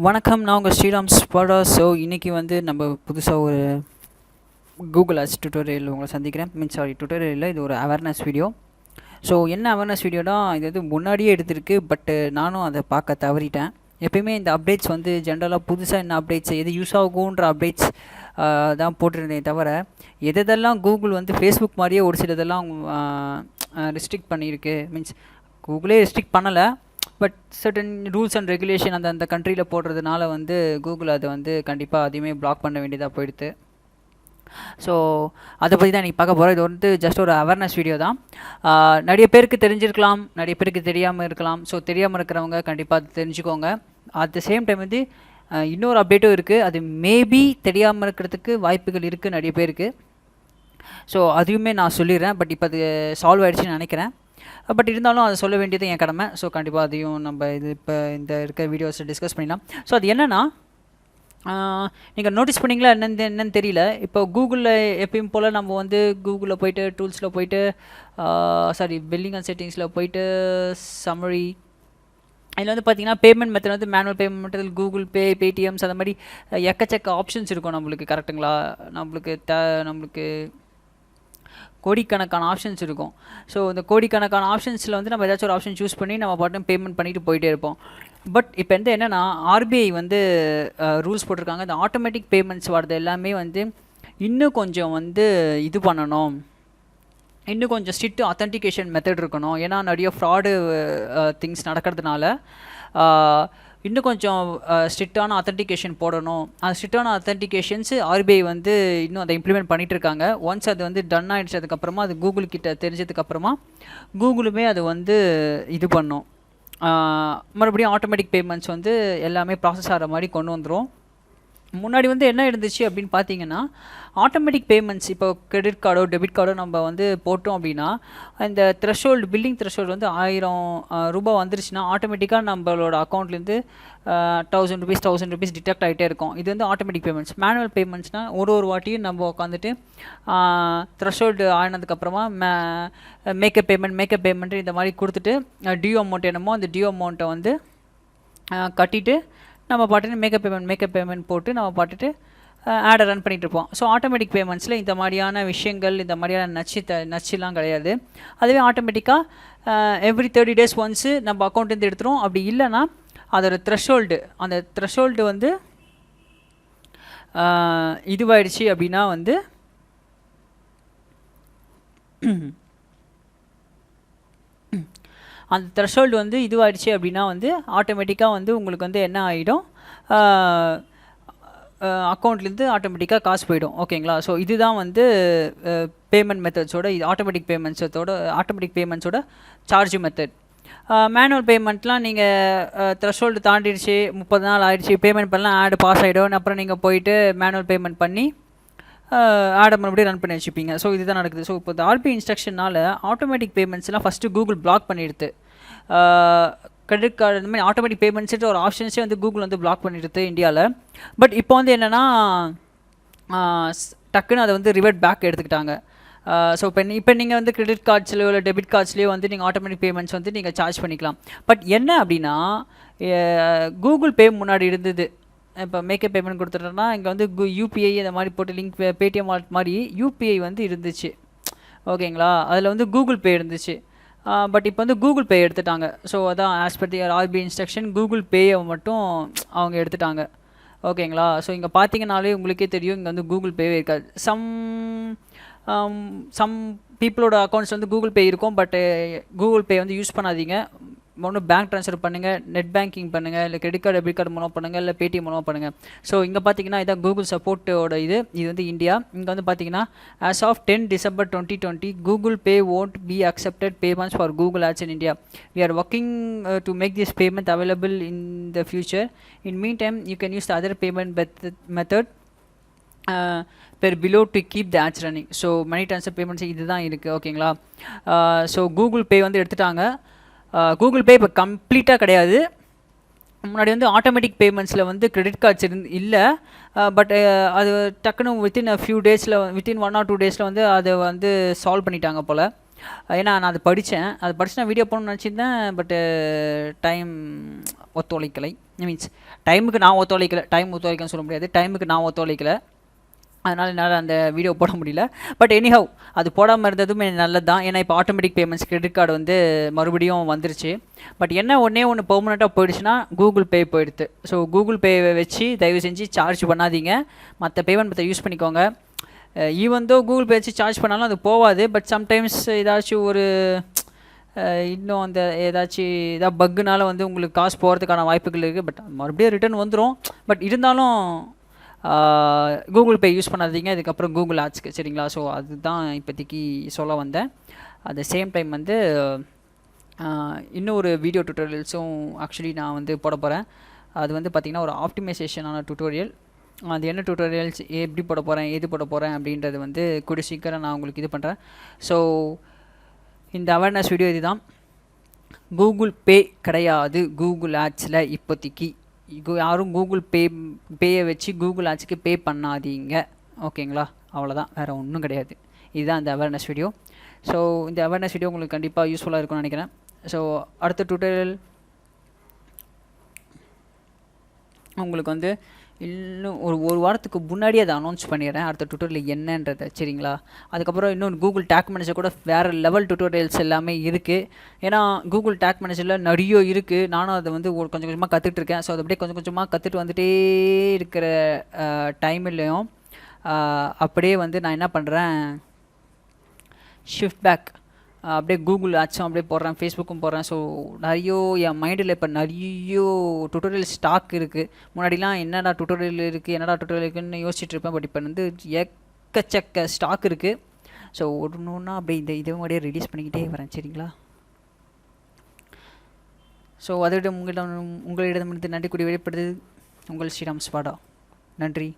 வணக்கம், நான் உங்கள் ஸ்ரீராம் ஸ்பாடா. ஸோ இன்றைக்கி வந்து நம்ம புதுசாக ஒரு கூகுள் ஆட்ஸ் டுட்டோரியல் உங்களை சந்திக்கிறேன். டுட்டோரியல் இல்லை, இது ஒரு அவேர்னஸ் வீடியோ. ஸோ என்ன அவேர்னஸ் வீடியோனா, இது வந்து முன்னாடியே எடுத்திருக்கு, பட்டு நானும் அதை பார்க்க தவறிட்டேன். எப்பயுமே இந்த அப்டேட்ஸ் வந்து ஜென்ரலாக புதுசாக என்ன அப்டேட்ஸ் எது யூஸ் ஆகுன்ற அப்டேட்ஸ் தான் போட்டிருந்தேன் தவிர, எதெல்லாம் கூகுள் வந்து ஃபேஸ்புக் மாதிரியே ஒரு சிலதெல்லாம் ரெஸ்ட்ரிக்ட் பண்ணியிருக்கு. கூகுளே ரெஸ்ட்ரிக்ட் பண்ணலை, but certain rules and regulation அந்த கண்ட்ரியில் போடுறதுனால வந்து கூகுள் அதை வந்து கண்டிப்பாக அதையுமே பிளாக் பண்ண வேண்டியதாக போயிடுது. ஸோ அதை பற்றி தான் இன்றைக்கி பார்க்க போகிறோம். இது வந்து ஜஸ்ட் ஒரு அவேர்னஸ் வீடியோ தான். நிறைய பேருக்கு தெரிஞ்சிருக்கலாம், நிறைய பேருக்கு தெரியாமல் இருக்கலாம். ஸோ தெரியாமல் இருக்கிறவங்க கண்டிப்பாக அது தெரிஞ்சுக்கோங்க. அட் த சேம் டைம் வந்து இன்னொரு அப்டேட்டும் இருக்குது, அது மேபி தெரியாமல் இருக்கிறதுக்கு வாய்ப்புகள் இருக்குது நிறைய பேருக்கு. ஸோ அதையுமே நான் சொல்லிடுறேன், பட் இப்போ அது சால்வ் ஆகிடுச்சின்னு நினைக்கிறேன். பட் இருந்தாலும் அதை சொல்ல வேண்டியது என் கடமை. ஸோ கண்டிப்பாக அதையும் நம்ம இது இப்போ இந்த இருக்க வீடியோஸை டிஸ்கஸ் பண்ணிடலாம். ஸோ அது என்னென்னா, நீங்கள் நோட்டீஸ் பண்ணிங்களா என்னன்னு தெரியல. இப்போ கூகுளில் எப்பயும் போல் நம்ம வந்து கூகுளில் போய்ட்டு டூல்ஸில் போய்ட்டு பில்லிங் அண்ட் செட்டிங்ஸில் போய்ட்டு சம்மரி, இதில் வந்து பார்த்திங்கன்னா பேமெண்ட் மெத்தட் வந்து manual payment method, Google Pay, Paytms, அந்த மாதிரி எக்கச்சக்க ஆப்ஷன்ஸ் இருக்கும் நம்மளுக்கு. கரெக்டுங்களா? நம்மளுக்கு கோடிக்கணக்கான ஆப்ஷன்ஸ் இருக்கும். ஸோ இந்த கோடிக்கணக்கான ஆப்ஷன்ஸில் வந்து நம்ம ஏதாச்சும் ஒரு ஆப்ஷன் சூஸ் பண்ணி நம்ம பாட்டும் பேமெண்ட் பண்ணிட்டு போயிட்டே இருப்போம். பட் இப்போ வந்து என்னென்னா, ஆர்பிஐ வந்து ரூல்ஸ் போட்டிருக்காங்க. இந்த ஆட்டோமேட்டிக் பேமெண்ட்ஸ் வரது எல்லாமே வந்து இன்னும் கொஞ்சம் வந்து இது பண்ணணும், இன்னும் கொஞ்சம் ஸ்ட்ரிக்ட் அத்தன்டிகேஷன் மெத்தட் இருக்கணும். ஏன்னா நிறைய ஃப்ராடு திங்ஸ் நடக்கிறதுனால இன்னும் கொஞ்சம் ஸ்ட்ரிக்டான அத்தன்டிகேஷன் போடணும். அந்த ஸ்ட்ரிக்டான அத்தன்டிகேஷன்ஸ் ஆர்பிஐ வந்து இன்னும் அதை இம்ப்ளிமெண்ட் பண்ணிகிட்டு இருக்காங்க. ஒன்ஸ் அது வந்து டன் ஆகிடுச்சு, அதுக்கப்புறமா அது கூகுள் கிட்ட தெரிஞ்சதுக்கப்புறமா கூகுளுமே அது வந்து இது பண்ணும். மறுபடியும் ஆட்டோமேட்டிக் பேமெண்ட்ஸ் வந்து எல்லாமே ப்ராசஸ் ஆகிற மாதிரி கொண்டு வந்துடும். முன்னாடி வந்து என்ன இருந்துச்சு அப்படின்னு பார்த்தீங்கன்னா, ஆட்டோமேட்டிக் பேமெண்ட்ஸ் இப்போ கிரெடிட் கார்டோ டெபிட் கார்டோ நம்ம வந்து போட்டோம் அப்படின்னா, இந்த த்ரெஷோல்டு பில்லிங் த்ரெஷோல்டு வந்து 1000 ரூபாய் வந்துருச்சுன்னா ஆட்டோமேட்டிக்காக நம்மளோட அக்கௌண்ட்லேருந்து 1000 ருபீஸ் டிடெக்ட் ஆகிட்டே இருக்கும். இது வந்து ஆட்டோமேட்டிக் பேமெண்ட்ஸ். மேனுவல் பேமெண்ட்ஸ்னால் ஒரு வாட்டியும் நம்ம உட்காந்துட்டு த்ரெஷோல்டு ஆனதுக்கப்புறமா மேக்கப் பேமெண்ட் இந்த மாதிரி கொடுத்துட்டு டியூ அமௌண்ட் என்னமோ அந்த டியூ அமௌண்ட்டை வந்து கட்டிட்டு நம்ம பாட்டுட்டு மேக்கப் பேமெண்ட் போட்டு நம்ம பாட்டுட்டு ஆடை ரன் பண்ணிகிட்டு இருப்போம். ஸோ ஆட்டோமேட்டிக் பேமெண்ட்ஸில் இந்த மாதிரியான விஷயங்கள், இந்த மாதிரியான நச்சுலாம் கிடையாது. அதுவே ஆட்டோமேட்டிக்காக எவ்ரி 30 days ஒன்ஸு நம்ம அக்கௌண்ட்லேருந்து எடுத்துரும். அப்படி இல்லைன்னா அதோட அந்த த்ரெஷோல்டு வந்து இதுவாயிடுச்சு அப்படின்னா வந்து அந்த த்ரெஷோல்டு வந்து இதுவாகிடுச்சு அப்படின்னா வந்து ஆட்டோமேட்டிக்காக வந்து உங்களுக்கு வந்து என்ன ஆகிடும், அக்கௌண்ட்லேருந்து ஆட்டோமேட்டிக்காக காசு போயிடும். ஓகேங்களா? ஸோ இதுதான் வந்து பேமெண்ட் மெத்தட்ஸோட, இது ஆட்டோமேட்டிக் பேமெண்ட்ஸோட சார்ஜ் மெத்தட். மேனுவல் பேமெண்ட்லாம் நீங்கள் த்ரெஷோல்டு தாண்டிடுச்சு, 30 நாள் ஆகிடுச்சு, பேமெண்ட் பண்ணலாம், ஆடு பாஸ் ஆகிடும். அப்புறம் நீங்கள் போயிட்டு மேனுவல் பேமெண்ட் பண்ணி ஆடை மறுபடியும் ரன் பண்ணி வச்சுப்பீங்க. ஸோ இதுதான் நடக்குது. ஸோ இப்போ இந்த ஆர்பிஐ இன்ஸ்ட்ரக்ஷனால் ஆட்டோமேட்டிக் பேமெண்ட்ஸ்லாம் ஃபஸ்ட்டு கூகுள் பிளாக் பண்ணிடுது. கிரெடிட் கார்டு இந்த மாதிரி ஆட்டோமேட்டிக் பேமெண்ட்ஸுன்ற ஒரு ஆப்ஷன்ஸே வந்து கூகுள் வந்து பிளாக் பண்ணிடுது இந்தியாவில். பட் இப்போ வந்து என்னென்னா, டக்குன்னு அதை வந்து ரிவர்ட் பேக் எடுத்துக்கிட்டாங்க. ஸோ இப்போ நீங்கள் வந்து கிரெடிட் கார்ட்ஸ்லையோ இல்லை டெபிட் கார்ட்ஸ்லையோ வந்து நீங்கள் ஆட்டோமேட்டிக் பேமெண்ட்ஸ் வந்து நீங்கள் சார்ஜ் பண்ணிக்கலாம். பட் என்ன அப்படின்னா, கூகுள் பே முன்னாடி இருந்தது. இப்போ மேக்கப் பேமெண்ட் கொடுத்துட்டோன்னா இங்கே வந்து யூபிஐ இந்த மாதிரி போட்டு லிங்க் பேடிஎம் வாலெட் மாதிரி யூபிஐ வந்து இருந்துச்சு. ஓகேங்களா? அதில் வந்து கூகுள் பே இருந்துச்சு. பட் இப்போ வந்து கூகுள் பே எடுத்துட்டாங்க. ஸோ அதான் as per the RBI instruction Google பேயை மட்டும் அவங்க எடுத்துட்டாங்க. ஓகேங்களா? ஸோ இங்கே பார்த்தீங்கன்னாலே உங்களுக்கே தெரியும், இங்கே வந்து கூகுள் பேவே இருக்காது. சம் பீப்புளோட அக்கௌண்ட்ஸ் வந்து கூகுள் பே இருக்கும், பட் கூகுள் பே வந்து யூஸ் பண்ணாதீங்க. ஒன்று பேங்க் ட்ரான்ஸ்ஃபர் பண்ணுங்கள், நெட் பேங்கிங் பண்ணுங்கள், இல்லை கிரெடிட் கார்டு டெபிட் கார்டு மூலம் பண்ணுங்கள், இல்லை பேடிஎம் மூலம் பண்ணுங்கள். ஸோ இங்கே பார்த்தீங்கன்னா இதான் கூகுள் சப்போர்ட்டோட இது வந்து இந்தியா. இங்கே வந்து பார்த்தீங்கன்னா as of 10 December 2020 Google Pay won't be accepted payments for Google Ads in India. We are working to make this payment available in the future. In meantime you can use the other payment method per below to keep the ads running. So money transfer payments இதுதான் இருக்குது. ஓகேங்களா? So Google Pay வந்து எடுத்துட்டாங்க. Google Pay இப்போ கம்ப்ளீட்டாக கிடையாது. முன்னாடி வந்து ஆட்டோமேட்டிக் பேமெண்ட்ஸில் வந்து கிரெடிட் கார்ட்ஸ் இல்லை. பட் அது டக்குன்னு வித்தின் 1 or 2 டேஸில் வந்து அதை வந்து சால்வ் பண்ணிட்டாங்க போல். ஏன்னா நான் அது படித்தேன், அது படித்து நான் வீடியோ போடணும்னு நினச்சிருந்தேன். பட்டு டைம் ஒத்துழைக்கலை. மீன்ஸ் டைமுக்கு நான் ஒத்துழைக்கலை, டைம் ஒத்துழைக்கன்னு சொல்ல முடியாது, டைமுக்கு நான் ஒத்துழைக்கலை. அதனால் என்னால் அந்த வீடியோ போட முடியல. பட் எனிஹவ் அது போடாமல் இருந்ததுமே நல்லது தான். ஏன்னா இப்போ ஆட்டோமேட்டிக் பேமெண்ட்ஸ் கிரெடிட் கார்டு வந்து மறுபடியும் வந்துருச்சு. பட் என்ன ஒன்றே ஒன்று பெர்மனெண்ட்டாக போயிடுச்சுன்னா கூகுள் பே போயிடுது. ஸோ கூகுள் பேவை வச்சு தயவு செஞ்சு சார்ஜ் பண்ணாதீங்க, மற்ற பேமெண்ட் மெத்தட் யூஸ் பண்ணிக்கோங்க. ஈவன் தோ கூகுள் பே வச்சு சார்ஜ் பண்ணாலும் அது போகாது. பட் சம்டைம்ஸ் ஏதாச்சும் ஒரு இன்னும் அந்த ஏதாவது பக்குனால வந்து உங்களுக்கு காசு போகிறதுக்கான வாய்ப்புகள் இருக்குது. பட் மறுபடியும் ரிட்டர்ன் வந்துடும். பட் இருந்தாலும் கூகுள் பே யூஸ் பண்ணாதீங்க, இதுக்கப்புறம் கூகுள் ஆட்ஸ்க்கு, சரிங்களா? ஸோ அதுதான் இப்போதைக்கு சொல்ல வந்தேன். அட் த சேம் டைம் வந்து இன்னொரு வீடியோ டுட்டோரியல்ஸும் ஆக்சுவலி நான் வந்து போட போகிறேன். அது வந்து பார்த்திங்கன்னா ஒரு ஆப்டிமைசேஷனான டுட்டோரியல். அது என்ன டுட்டோரியல்ஸ், எப்படி போட போகிறேன், எது போட போகிறேன் அப்படின்றது வந்து கூடிய சீக்கிரம் நான் உங்களுக்கு இது பண்ணுறேன். ஸோ இந்த அவேர்னஸ் வீடியோ இதுதான். கூகுள் பே கிடையாது கூகுள் ஆட்ஸில் இப்போதைக்கு. யாரும் கூகுள் பேயை வச்சு கூகுள் ஆட்ஸுக்கு பே பண்ணாதீங்க, ஓகேங்களா? அவ்வளோதான், வேறு ஒன்றும் கிடையாது. இதுதான் இந்த அவேர்னஸ் வீடியோ. ஸோ இந்த அவேர்னஸ் வீடியோ உங்களுக்கு கண்டிப்பாக யூஸ்ஃபுல்லாக இருக்கும்னு நினைக்கிறேன். ஸோ அடுத்த டுட்டோரியல் உங்களுக்கு வந்து இன்னும் ஒரு வாரத்துக்கு முன்னாடியே அதை அனௌன்ஸ் பண்ணிடுறேன், அடுத்த டுட்டோரியல் என்னன்றதை, சரிங்களா? அதுக்கப்புறம் இன்னொன்று கூகுள் டேக் மேனேஜர் கூட வேறு லெவல் டுட்டோரியல்ஸ் எல்லாமே இருக்குது. ஏன்னா கூகுள் டேக் மேனேஜரில் நிறைய இருக்குது. நானும் அதை வந்து கொஞ்சம் கொஞ்சமாக கற்றுட்ருக்கேன். ஸோ அதை அப்படியே கொஞ்சம் கொஞ்சமாக கற்றுட்டு வந்துகிட்டே இருக்கிற டைம்லேயும் அப்படியே வந்து நான் என்ன பண்ணுறேன், ஷிஃப்ட் பேக் அப்படியே கூகுள் ஆட்ஸும் அப்படியே போடுறேன், ஃபேஸ்புக்கும் போடுறேன். ஸோ நிறைய என் மைண்டில் இப்போ நிறைய டுட்டோரியல் ஸ்டாக் இருக்குது. முன்னாடிலாம் என்னடா டுட்டோரியல் இருக்குதுன்னு யோசிச்சுட்டு இருப்பேன். பட் இப்போ வந்து எக்கச்சக்க ஸ்டாக் இருக்குது. ஸோ ஒன்றுன்னா அப்படியே இதே மாதிரியே ரிலீஸ் பண்ணிக்கிட்டே வரேன், சரிங்களா? ஸோ அதை விட உங்களிடமிருந்து நன்றி கூடி வெளிப்படுது உங்கள் ஸ்ரீராம் ஸ்பாடா. நன்றி.